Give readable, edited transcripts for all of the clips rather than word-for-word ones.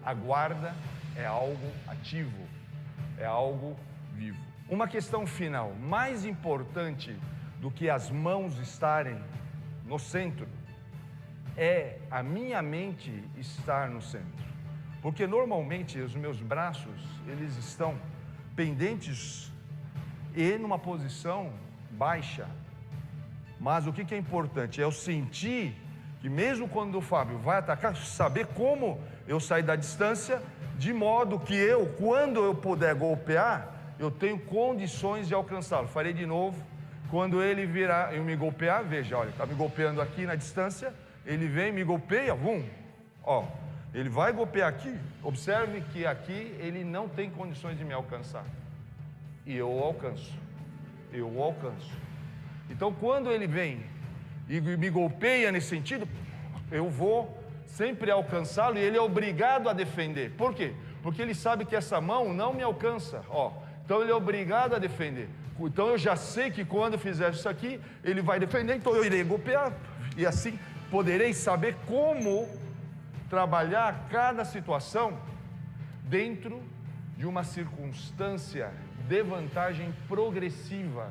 A guarda é algo ativo, é algo vivo. Uma questão final, mais importante do que as mãos estarem no centro, é a minha mente estar no centro. Porque normalmente os meus braços, eles estão pendentes e numa posição baixa. Mas o que é importante? É eu sentir que mesmo quando o Fábio vai atacar, saber como eu sair da distância, de modo que quando eu puder golpear, eu tenho condições de alcançá-lo. Farei de novo. Quando ele virar e me golpear, veja, olha, está me golpeando aqui na distância, ele vem, me golpeia, ó, ele vai golpear aqui, observe que aqui ele não tem condições de me alcançar, e eu o alcanço, então quando ele vem e me golpeia nesse sentido, eu vou sempre alcançá-lo, e ele é obrigado a defender. Por quê? Porque ele sabe que essa mão não me alcança, então ele é obrigado a defender. Então eu já sei que quando eu fizer isso aqui, ele vai defender, então eu irei golpear, e assim poderei saber como trabalhar cada situação dentro de uma circunstância de vantagem progressiva.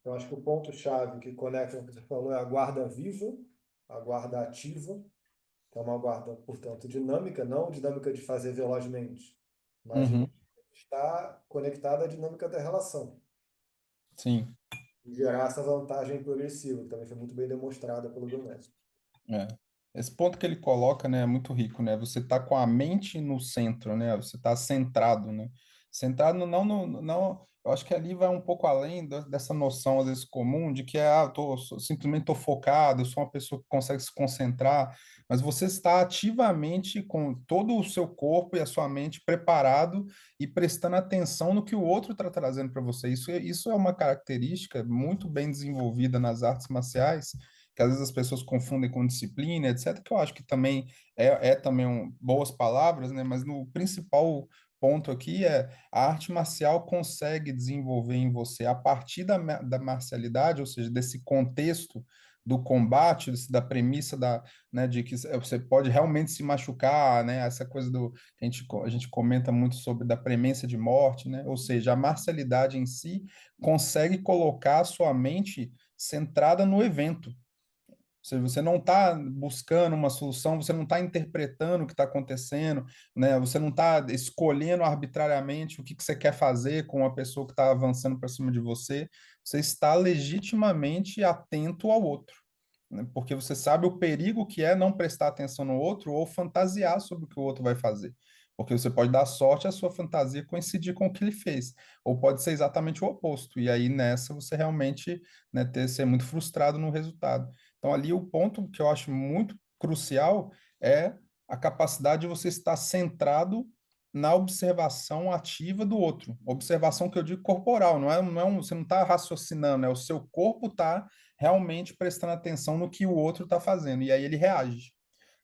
Eu acho que o ponto-chave que conecta o que você falou é a guarda viva, a guarda ativa, que é uma guarda, portanto, dinâmica, não dinâmica de fazer velozmente, mas Uhum, está conectada à dinâmica da relação. sim. E gerar essa vantagem progressiva, que também foi muito bem demonstrada pelo Doméstic. É. Esse ponto que ele coloca, né, é muito rico, né? Você tá com a mente no centro, né? Você tá centrado, né? Centrado não, eu acho que ali vai um pouco além dessa noção às vezes comum de que simplesmente tô focado, eu sou uma pessoa que consegue se concentrar, mas você está ativamente com todo o seu corpo e a sua mente preparado e prestando atenção no que o outro está trazendo para você. Isso é uma característica muito bem desenvolvida nas artes marciais, que às vezes as pessoas confundem com disciplina, etc., que eu acho que também é também boas palavras, né? Mas no principal ponto aqui é a arte marcial consegue desenvolver em você, a partir da marcialidade, ou seja, desse contexto do combate, da premissa né, de que você pode realmente se machucar, né? Essa coisa que a gente comenta muito sobre da premência de morte, né? Ou seja, a marcialidade em si consegue colocar a sua mente centrada no evento. Ou seja, você não está buscando uma solução, você não está interpretando o que está acontecendo, né? Você não está escolhendo arbitrariamente o que você quer fazer com uma pessoa que está avançando para cima de você. Você está legitimamente atento ao outro, né? Porque você sabe o perigo que é não prestar atenção no outro ou fantasiar sobre o que o outro vai fazer. Porque você pode dar sorte a sua fantasia coincidir com o que ele fez, ou pode ser exatamente o oposto. E aí nessa você realmente, né, ser muito frustrado no resultado. Então, ali o ponto que eu acho muito crucial é a capacidade de você estar centrado na observação ativa do outro. Observação que eu digo corporal, você não está raciocinando, é o seu corpo está realmente prestando atenção no que o outro está fazendo, e aí ele reage,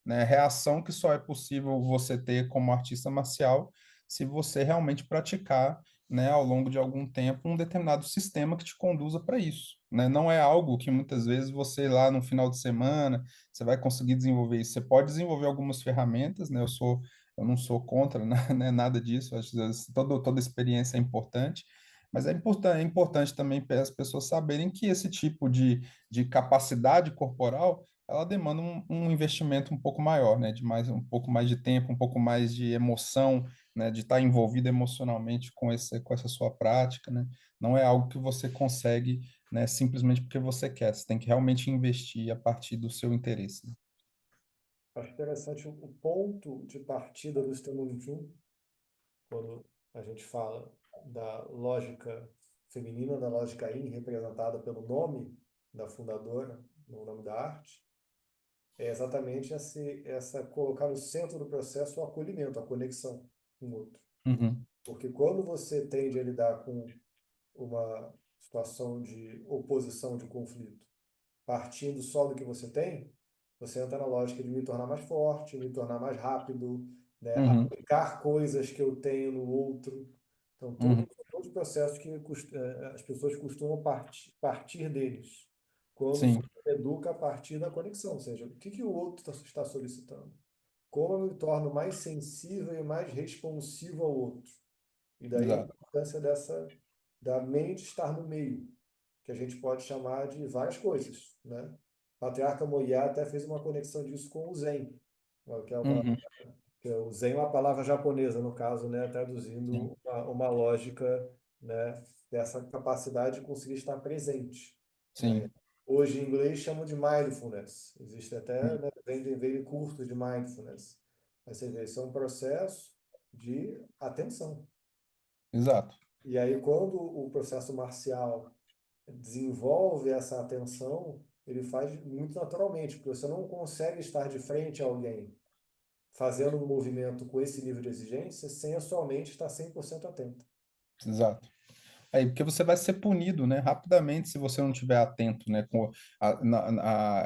né? Reação que só é possível você ter como artista marcial se você realmente praticar, né, ao longo de algum tempo, um determinado sistema que te conduza para isso, né? Não é algo que muitas vezes você lá no final de semana você vai conseguir desenvolver isso. Você pode desenvolver algumas ferramentas, né? Eu não sou contra, né, nada disso. Acho que toda experiência é importante. Mas é importante também para as pessoas saberem que esse tipo de capacidade corporal ela demanda um investimento um pouco maior, né? Um pouco mais de tempo, um pouco mais de emoção, né? De estar envolvido emocionalmente com essa sua prática, né? Não é algo que você consegue, né? Simplesmente porque você quer. Você tem que realmente investir a partir do seu interesse, né? Acho interessante o ponto de partida do sistema Wing Chun, quando a gente fala da lógica feminina, da lógica Yin, representada pelo nome da fundadora, no nome da arte, é exatamente essa colocar no centro do processo o acolhimento, a conexão com o outro. Uhum, Porque quando você tende a lidar com uma situação de oposição, de conflito, partindo só do que você tem, você entra na lógica de me tornar mais forte, me tornar mais rápido, né? uhum, Aplicar coisas que eu tenho no outro. Então, uhum, todos os processos que as pessoas costumam partir deles, quando sim, você educa a partir da conexão, ou seja, o que o outro está solicitando? como eu me torno mais sensível e mais responsivo ao outro. E daí a Exato. importância da mente estar no meio, que a gente pode chamar de várias coisas, né? O patriarca Moyá até fez uma conexão disso com o Zen, que é uma, Uhum, que é o Zen é uma palavra japonesa, no caso, né? sim, Traduzindo uma lógica, né? Dessa capacidade de conseguir estar presente, né? sim, Hoje, em inglês, chamam de mindfulness. Existe até, né, vem curso de mindfulness. Mas você vê, isso é um processo de atenção. exato. E aí, quando o processo marcial desenvolve essa atenção, ele faz muito naturalmente, porque você não consegue estar de frente a alguém fazendo um movimento com esse nível de exigência sem a sua mente estar 100% atenta. Exato. Aí, porque você vai ser punido, né, rapidamente se você não estiver atento, né, com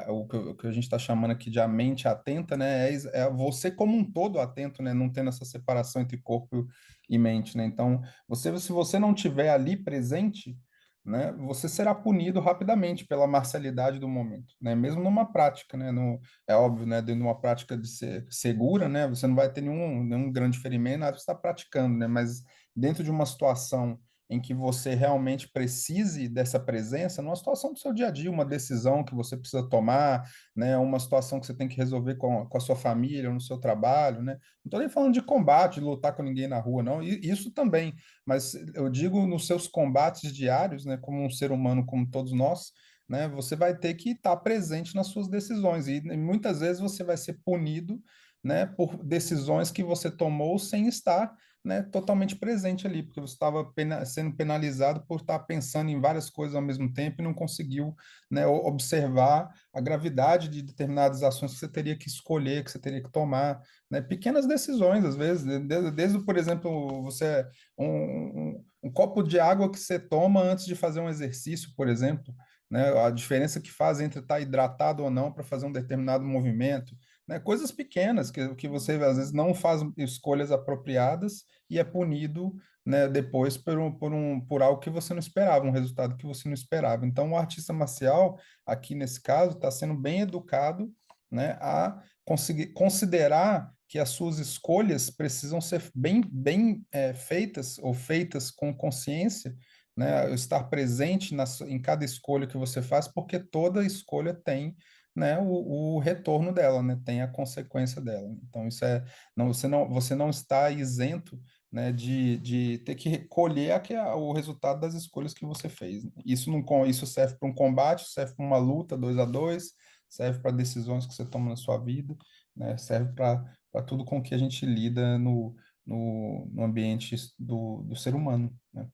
o que a gente está chamando aqui de a mente atenta, né, é você como um todo atento, né, não tendo essa separação entre corpo e mente, né, então, se você não estiver ali presente, né, você será punido rapidamente pela marcialidade do momento, né, mesmo numa prática, né, no, é óbvio, né, dentro de uma prática de ser segura, né, você não vai ter nenhum grande ferimento, nada, você está praticando, né, mas dentro de uma situação em que você realmente precise dessa presença, numa situação do seu dia a dia, uma decisão que você precisa tomar, né, uma situação que você tem que resolver com a sua família, no seu trabalho, né? Não estou nem falando de combate, de lutar com ninguém na rua, não, isso também, mas eu digo nos seus combates diários, né, como um ser humano como todos nós, né, você vai ter que estar presente nas suas decisões e muitas vezes você vai ser punido, né, por decisões que você tomou sem estar, né, totalmente presente ali, porque você estava sendo penalizado por estar pensando em várias coisas ao mesmo tempo e não conseguiu, né, observar a gravidade de determinadas ações que você teria que escolher, que você teria que tomar, né, pequenas decisões, às vezes, desde, por exemplo, um copo de água que você toma antes de fazer um exercício, por exemplo, né, a diferença que faz entre estar hidratado ou não para fazer um determinado movimento, né, coisas pequenas que você às vezes não faz escolhas apropriadas e é punido, né, depois por algo que você não esperava, um resultado que você não esperava. Então, o artista marcial, aqui nesse caso, está sendo bem educado, né, a conseguir considerar que as suas escolhas precisam ser bem feitas ou feitas com consciência, né, estar presente em cada escolha que você faz, porque toda escolha tem, né, o retorno dela, né, tem a consequência dela. Então, isso é, não, você não está isento, né, de ter que recolher o resultado das escolhas que você fez. Isso serve para um combate, serve para uma luta 2-2, serve para decisões que você toma na sua vida, né, serve para tudo com que a gente lida no ambiente do ser humano, né?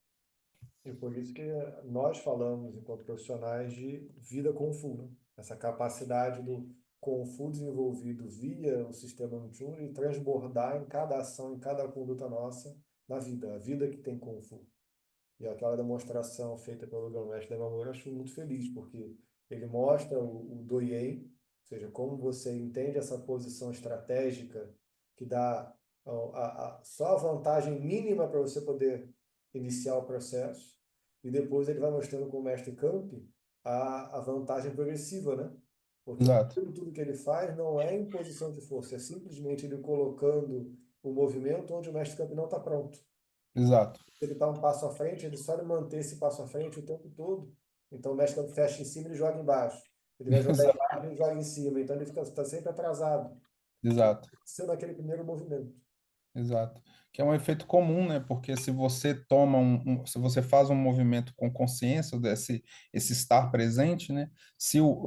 E por isso que nós falamos, enquanto profissionais, de vida Kung Fu, né? Essa capacidade do Kung Fu desenvolvido via o sistema Wing e transbordar em cada ação, em cada conduta nossa na vida, a vida que tem Kung Fu. E aquela demonstração feita pelo grão-mestre Yamamura, eu acho muito feliz, porque ele mostra o Do-Yen, ou seja, como você entende essa posição estratégica que dá só a vantagem mínima para você poder iniciar o processo, e depois ele vai mostrando com o mestre Camp a vantagem progressiva, né? Porque Exato, tudo que ele faz não é em posição de força, é simplesmente ele colocando o movimento onde o mestre Camp não está pronto. exato, Ele está um passo à frente, ele só ele manter esse passo à frente o tempo todo. Então o mestre quando fecha em cima, ele joga embaixo. Ele vai jogar exato, embaixo, ele joga em cima. Então ele está sempre atrasado, exato. sendo aquele primeiro movimento. Exato. Que é um efeito comum, né? Porque se você se você faz um movimento com consciência esse estar presente, né?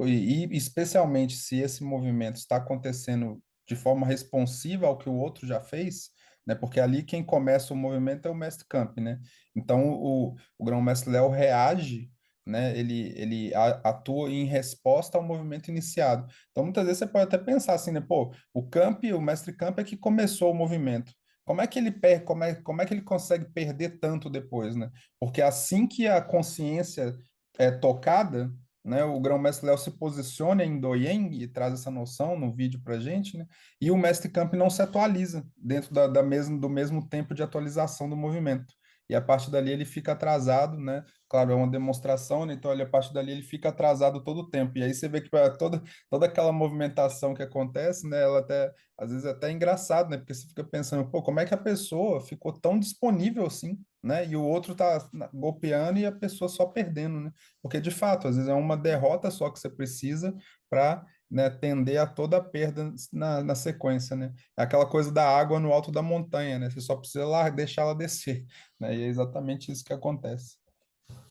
E especialmente se esse movimento está acontecendo de forma responsiva ao que o outro já fez, né? Porque ali quem começa o movimento é o mestre Camp, né? Então o grão-mestre Léo reage, né? Ele atua em resposta ao movimento iniciado. Então muitas vezes você pode até pensar assim, né? Pô, o mestre Camp é que começou o movimento. Como é que ele consegue perder tanto depois, né? Porque assim que a consciência é tocada, né, o grão-mestre Léo se posiciona em Doyen e traz essa noção no vídeo para gente, né? E o mestre Camp não se atualiza dentro do mesmo tempo de atualização do movimento. e a partir dali ele fica atrasado, né? Claro, é uma demonstração, né? Então, a partir dali ele fica atrasado todo o tempo. E aí você vê que toda aquela movimentação que acontece, né? Ela até, às vezes é até engraçado, né? Porque você fica pensando, pô, como é que a pessoa ficou tão disponível assim, né? E o outro tá golpeando e a pessoa só perdendo, né? Porque, de fato, às vezes é uma derrota só que você precisa para, né, tender a toda a perda na sequência, né? É aquela coisa da água no alto da montanha, né? Você só precisa lá deixar ela descer, né? E é exatamente isso que acontece.